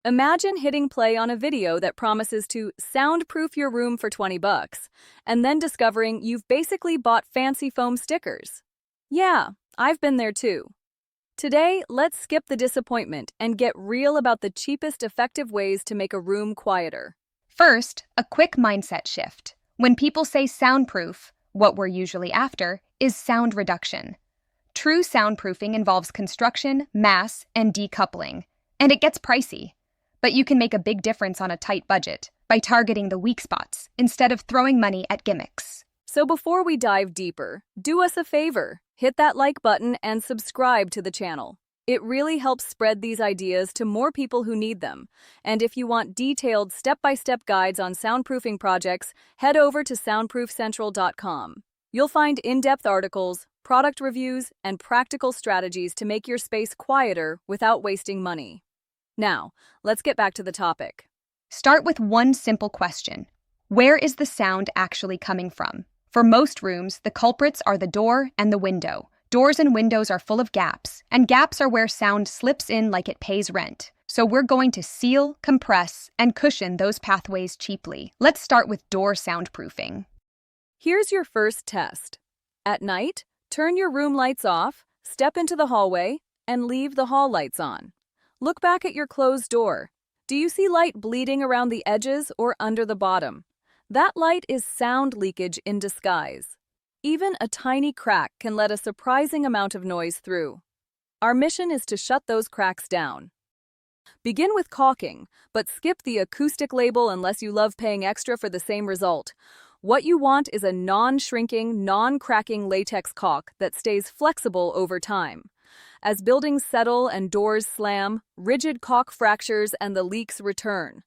Imagine hitting play on a video that promises to soundproof your room for 20 bucks, and then discovering you've basically bought fancy foam stickers. Yeah, I've been there too. Today, let's skip the disappointment and get real about the cheapest effective ways to make a room quieter. First, a quick mindset shift. When people say soundproof, what we're usually after is sound reduction. True soundproofing involves construction, mass, and decoupling, and it gets pricey. But you can make a big difference on a tight budget by targeting the weak spots instead of throwing money at gimmicks. So before we dive deeper, do us a favor, hit that like button and subscribe to the channel. It really helps spread these ideas to more people who need them. And if you want detailed step-by-step guides on soundproofing projects, head over to soundproofcentral.com. You'll find in-depth articles, product reviews, and practical strategies to make your space quieter without wasting money. Now, let's get back to the topic. Start with one simple question. Where is the sound actually coming from? For most rooms, the culprits are the door and the window. Doors and windows are full of gaps, and gaps are where sound slips in like it pays rent. So we're going to seal, compress, and cushion those pathways cheaply. Let's start with door soundproofing. Here's your first test. At night, turn your room lights off, step into the hallway, and leave the hall lights on. Look back at your closed door. Do you see light bleeding around the edges or under the bottom? That light is sound leakage in disguise. Even a tiny crack can let a surprising amount of noise through. Our mission is to shut those cracks down. Begin with caulking, but skip the acoustic label unless you love paying extra for the same result. What you want is a non-shrinking, non-cracking latex caulk that stays flexible over time. As buildings settle and doors slam, rigid caulk fractures and the leaks return.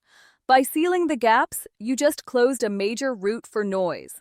By sealing the gaps, you just closed a major route for noise.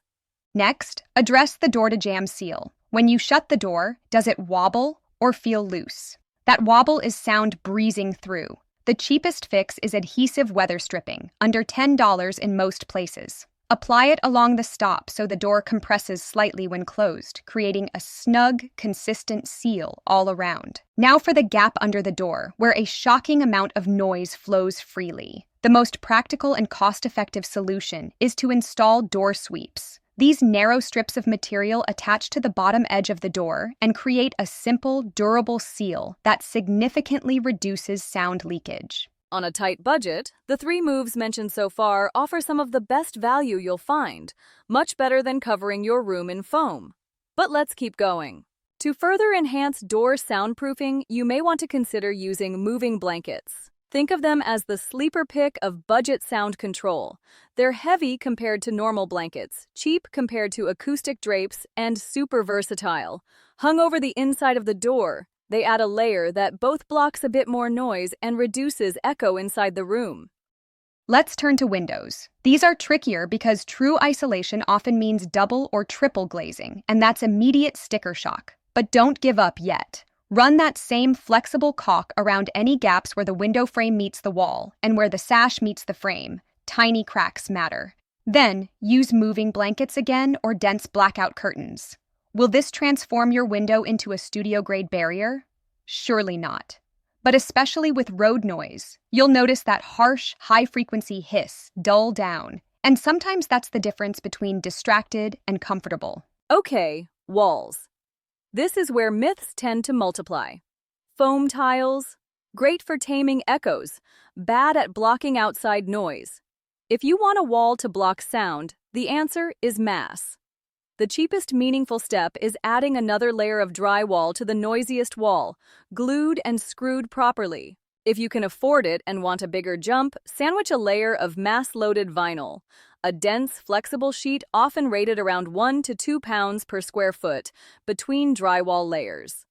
Next, address the door-to-jam seal. When you shut the door, does it wobble or feel loose? That wobble is sound breezing through. The cheapest fix is adhesive weather stripping, under $10 in most places. Apply it along the stop so the door compresses slightly when closed, creating a snug, consistent seal all around. Now for the gap under the door, where a shocking amount of noise flows freely. The most practical and cost-effective solution is to install door sweeps. These narrow strips of material attach to the bottom edge of the door and create a simple, durable seal that significantly reduces sound leakage. On a tight budget, the 3 moves mentioned so far offer some of the best value you'll find, much better than covering your room in foam. But let's keep going. To further enhance door soundproofing, you may want to consider using moving blankets. Think of them as the sleeper pick of budget sound control. They're heavy compared to normal blankets, cheap compared to acoustic drapes, and super versatile. Hung over the inside of the door, they add a layer that both blocks a bit more noise and reduces echo inside the room. Let's turn to windows. These are trickier because true isolation often means double or triple glazing, and that's immediate sticker shock. But don't give up yet. Run that same flexible caulk around any gaps where the window frame meets the wall and where the sash meets the frame. Tiny cracks matter. Then, use moving blankets again or dense blackout curtains. Will this transform your window into a studio-grade barrier? Surely not. But especially with road noise, you'll notice that harsh, high-frequency hiss dull down. And sometimes that's the difference between distracted and comfortable. Okay, walls. This is where myths tend to multiply. Foam tiles, great for taming echoes, bad at blocking outside noise. If you want a wall to block sound, the answer is mass. The cheapest meaningful step is adding another layer of drywall to the noisiest wall, glued and screwed properly. If you can afford it and want a bigger jump, sandwich a layer of mass-loaded vinyl, a dense, flexible sheet often rated around 1 to 2 pounds per square foot, between drywall layers.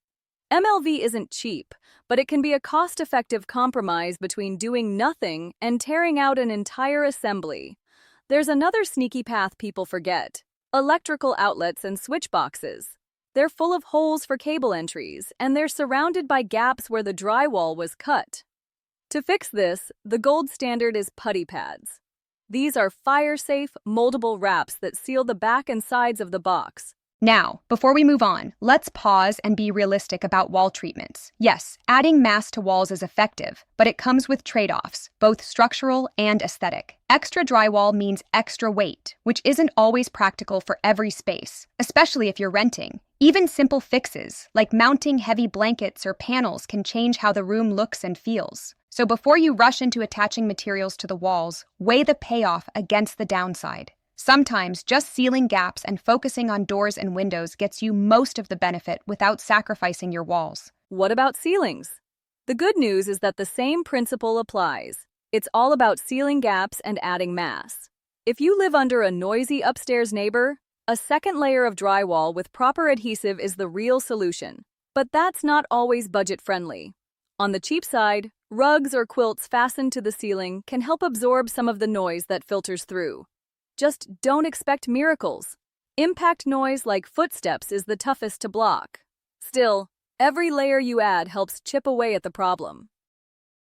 MLV isn't cheap, but it can be a cost-effective compromise between doing nothing and tearing out an entire assembly. There's another sneaky path people forget. Electrical outlets and switch boxes. They're full of holes for cable entries, and they're surrounded by gaps where the drywall was cut. To fix this, the gold standard is putty pads. These are fire-safe, moldable wraps that seal the back and sides of the box. Now, before we move on, let's pause and be realistic about wall treatments. Yes, adding mass to walls is effective, but it comes with trade-offs, both structural and aesthetic. Extra drywall means extra weight, which isn't always practical for every space, especially if you're renting. Even simple fixes, like mounting heavy blankets or panels, can change how the room looks and feels. So before you rush into attaching materials to the walls, weigh the payoff against the downside. Sometimes just sealing gaps and focusing on doors and windows gets you most of the benefit without sacrificing your walls. What about ceilings? The good news is that the same principle applies. It's all about sealing gaps and adding mass. If you live under a noisy upstairs neighbor, a second layer of drywall with proper adhesive is the real solution. But that's not always budget-friendly. On the cheap side, rugs or quilts fastened to the ceiling can help absorb some of the noise that filters through. Just don't expect miracles. Impact noise like footsteps is the toughest to block. Still, every layer you add helps chip away at the problem.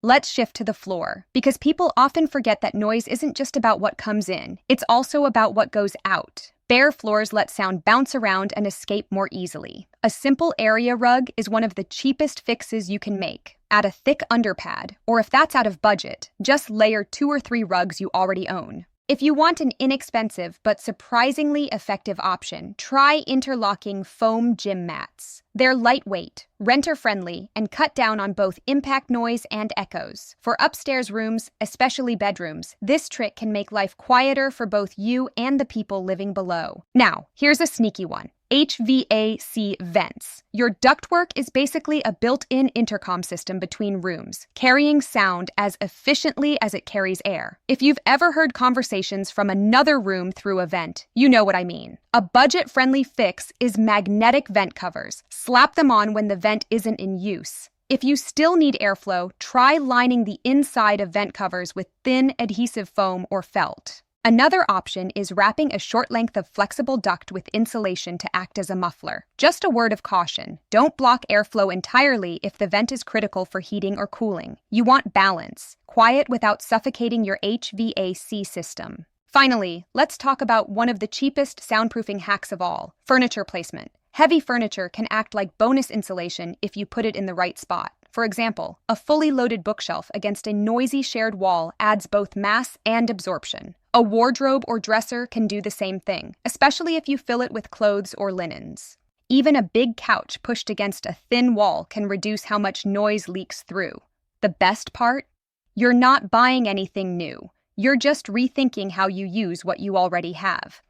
Let's shift to the floor, because people often forget that noise isn't just about what comes in, it's also about what goes out. Bare floors let sound bounce around and escape more easily. A simple area rug is one of the cheapest fixes you can make. Add a thick underpad, or if that's out of budget, just layer 2 or 3 rugs you already own. If you want an inexpensive but surprisingly effective option, try interlocking foam gym mats. They're lightweight, renter-friendly, and cut down on both impact noise and echoes. For upstairs rooms, especially bedrooms, this trick can make life quieter for both you and the people living below. Now, here's a sneaky one. HVAC vents. Your ductwork is basically a built-in intercom system between rooms, carrying sound as efficiently as it carries air. If you've ever heard conversations from another room through a vent, you know what I mean. A budget-friendly fix is magnetic vent covers. Slap them on when the vent isn't in use. If you still need airflow, try lining the inside of vent covers with thin adhesive foam or felt. Another option is wrapping a short length of flexible duct with insulation to act as a muffler. Just a word of caution, don't block airflow entirely if the vent is critical for heating or cooling. You want balance, quiet without suffocating your HVAC system. Finally, let's talk about one of the cheapest soundproofing hacks of all, furniture placement. Heavy furniture can act like bonus insulation if you put it in the right spot. For example, a fully loaded bookshelf against a noisy shared wall adds both mass and absorption. A wardrobe or dresser can do the same thing, especially if you fill it with clothes or linens. Even a big couch pushed against a thin wall can reduce how much noise leaks through. The best part? You're not buying anything new. You're just rethinking how you use what you already have.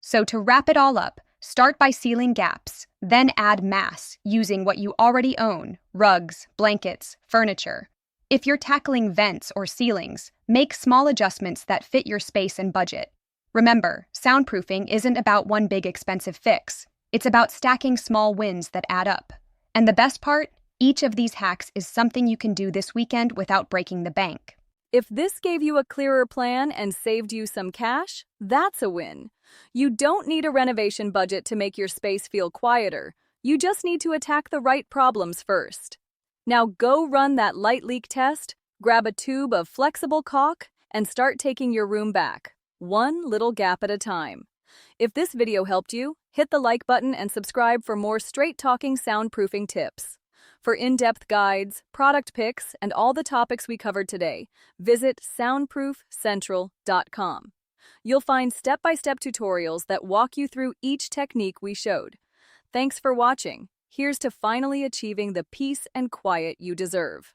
So to wrap it all up, start by sealing gaps, then add mass using what you already own: rugs, blankets, furniture. If you're tackling vents or ceilings, make small adjustments that fit your space and budget. Remember, soundproofing isn't about one big expensive fix. It's about stacking small wins that add up. And the best part? Each of these hacks is something you can do this weekend without breaking the bank. If this gave you a clearer plan and saved you some cash, that's a win. You don't need a renovation budget to make your space feel quieter. You just need to attack the right problems first. Now go run that light leak test, grab a tube of flexible caulk, and start taking your room back, one little gap at a time. If this video helped you, hit the like button and subscribe for more straight-talking soundproofing tips. For in-depth guides, product picks, and all the topics we covered today, visit soundproofcentral.com. You'll find step-by-step tutorials that walk you through each technique we showed. Thanks for watching. Here's to finally achieving the peace and quiet you deserve.